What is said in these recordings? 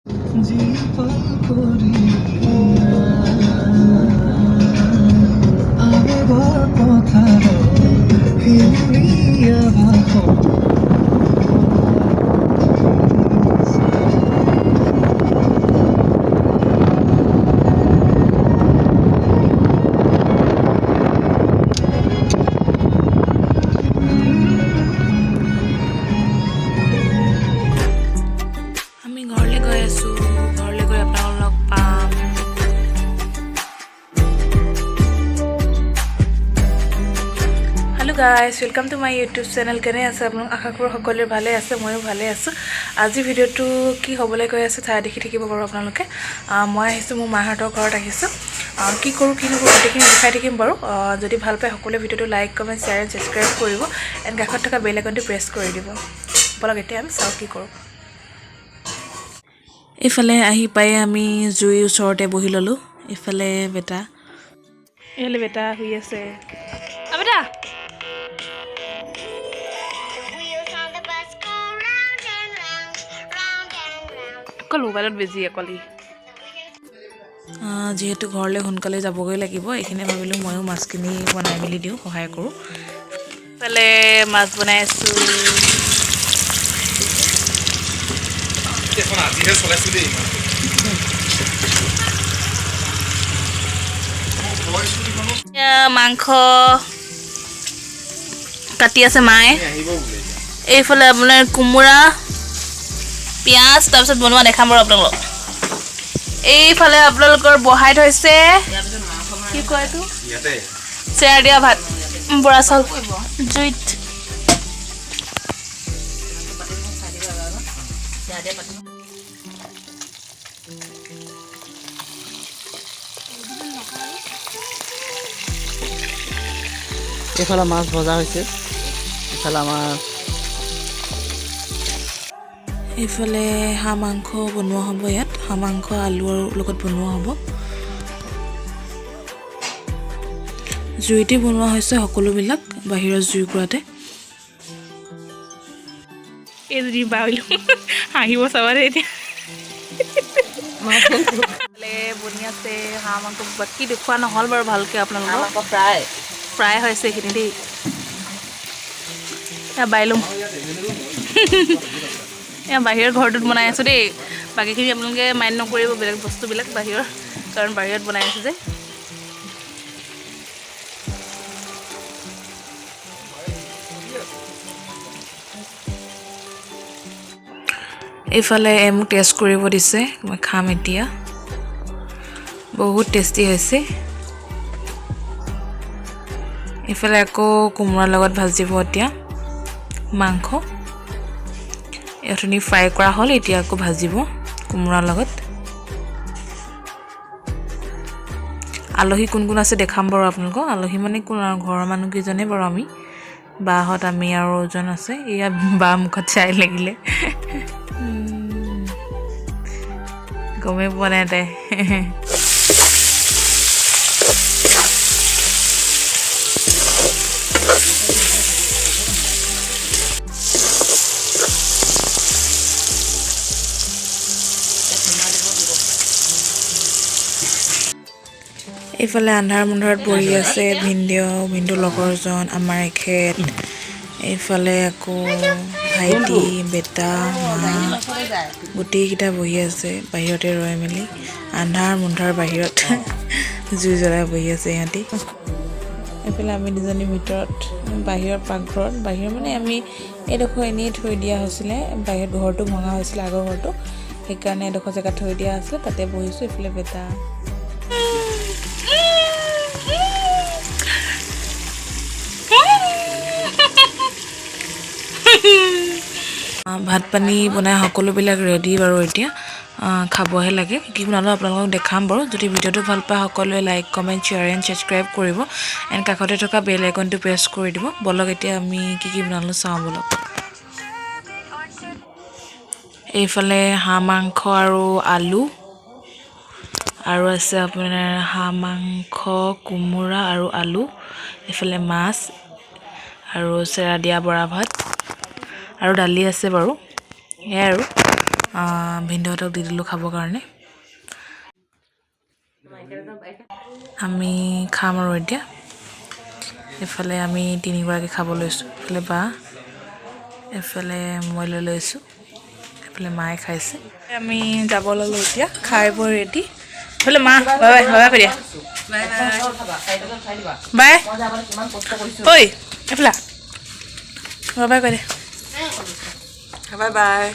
Hello guys, welcome to my YouTube channel. Kene ase apnok akha kor hokoler bhale ase moyo bhale asu. Aji video tu ki hobole koi ase tha dekhi thakibo paru apnaloke. Moi ahisu mo mahator ghorot ahisu. Ki koru ki nokoru dekhini dekhai thakim paru. Jodi bhal pae hokole video tu like, comment, share and subscribe koribo and gakhot thaka bell icon tu press kori dibo. Bolok etia ami sao ki koru. Ifale ahi pae ami jui usorote bohi lolu. Ifale beta. Ele beta hui ase. Abeta कल mobile busy अकली जेहेतु घरले हुनकाले जाबगৈ লাগিব এখানে ভাবিলো ময়ো মাছখিনি বনাই মিলি দিও সহায় কৰো ফলে মাছ বনাইছো এখন আজিহে চলাইছো দেই মাংস কাটি আছে মায়ে এইফালে আপোনাৰ কুমুৰা পিয়াজ তাৰপিছত বনোৱা দেখাম বাৰু আপোনালোকক এইফালে আপোনালোকৰ বহাই থৈছে কি কয় তো ইয়াতে চেয়াৰ দিয়া ভাত বৰা চাউল জুইত এইফালে মাছ ভজা হৈছে এইফালে আমাৰ এইফালে হাঁহ মাংস বনোৱা হ'ব ইয়াত হাঁহ মাংস আলুৰ লগত বনোৱা হ'ব জুইতে বনোৱা হৈছে সকলোবিলাক বাহিৰৰ জুই কুৰাতে এজৰি বাউলো হাঁহিব চাবাৰে এতিয়া মাছলে বনি আছে হাঁহ মাংস বাকি দেখুৱা নহল বাৰু ভালকে আপোনালোকক ফ্ৰাই হৈছে এইখিনি দেই বাইলুম বাহিৰৰ ঘৰটোত বনাই আছো দেই বাকিখিনি আপোনালোকে মাইণ্ড নকৰিব বেলেগ বস্তুবিলাক বাহিৰৰ কাৰণ বাহিৰত বনাই আছো যে এইফালে মোক টেষ্ট কৰিব দিছে মই খাম এতিয়া বহুত টেষ্টি হৈছে এইফালে আকৌ কুমৰাৰ লগত ভাজিব এতিয়া মাংস এখনি ফ্ৰাই কৰা হল এতিয়া আকৌ ভাজিব কুমৰাৰ লগত আলহী কোন কোন আছে দেখাম বাৰু আপোনালোকক আলহী মানে কোন ঘৰৰ মানুহ কিজনে বাৰু আমি বাহত আমি আৰু ওজন আছে ইয়া বা মুখত চাই লাগিলে গমে বনাই দে এইফালে আন্ধাৰ মুন্ধাৰত বহি আছে ভিন্দিও লগৰজন আমাৰ এখেত এইফালে আকৌ ভাইটি বেটা মা গোটেইকেইটা বহি আছে বাহিৰতে ৰৈ মেলি আন্ধাৰ মুন্ধাৰ বাহিৰত জুই জ্বলাই বহি আছে ইহঁতি এইফালে আমি দুজনী ভিতৰত বাহিৰৰ পাকঘৰত বাহিৰ মানে আমি এইডোখৰ এনেই থৈ দিয়া হৈছিলে বাহিৰত ঘৰটো ভঙা হৈছিলে আগৰ ঘৰটো সেইকাৰণে এইডোখৰ জেগা থৈ দিয়া আছিলে তাতে বহিছোঁ এইফালে বেটা ভাত পানী বনাই সকলোবিলাক ৰেডি বাৰু এতিয়া খাবহে লাগে কি বনালো আপোনালোকক দেখাম বাৰু যদি ভিডিওটো ভাল পায় সকলোৱে like comment share and subscribe কৰিব এণ্ড কাষতে থকা বেল আইকনটো প্ৰেছ কৰি দিব বলক এতিয়া আমি কি বনালো চাওঁ বলক এইফালে হাঁহ মাংস আৰু আলু আৰু আছে আপোনাৰ হাঁহ মাংস কুমুৰা আৰু আলু এইফালে মাছ আৰু চেৰা দিয়া বৰা ভাত আৰু ডালি আছে বাৰু এ আৰু ভিনদেউহঁতক দি দিলোঁ খাবৰ কাৰণে। আমি খাম আৰু এতিয়া। এইফালে আমি তিনিগৰাকী খাব লৈছোঁ, এইফালে বা, এইফালে মই লৈ লৈছোঁ, এইফালে মায়ে খাইছে। আমি যাব ল'লোঁ এতিয়া, খাই বৈ ৰেডি। এইফালে মা বাই বাই বাই কৰি দিয়া বাই। ঐ এইফালে বাই বাই কৰি দে বাই বাই।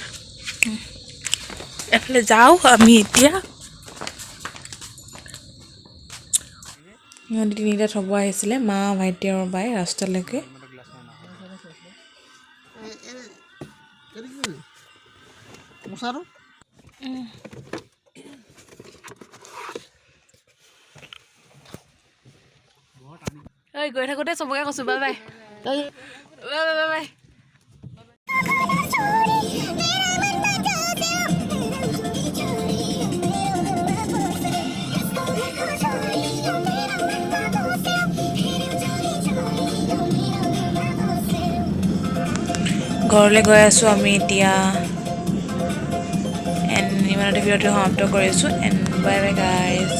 এফালে যাওঁ আমি এতিয়া। সিহঁতি তিনিটা থ'ব আহিছিলে, মা ভাইটি আৰু বাই ৰাস্তালৈকে। ঐ গৈ থাকোঁতে চবকে কৈছোঁ bye bye bye bye bye bye. ঘৰলৈ গৈ আছোঁ আমি এতিয়া। ইমানতে ভিডিঅ'টো সমাপ্ত কৰিছোঁ। And bye bye guys.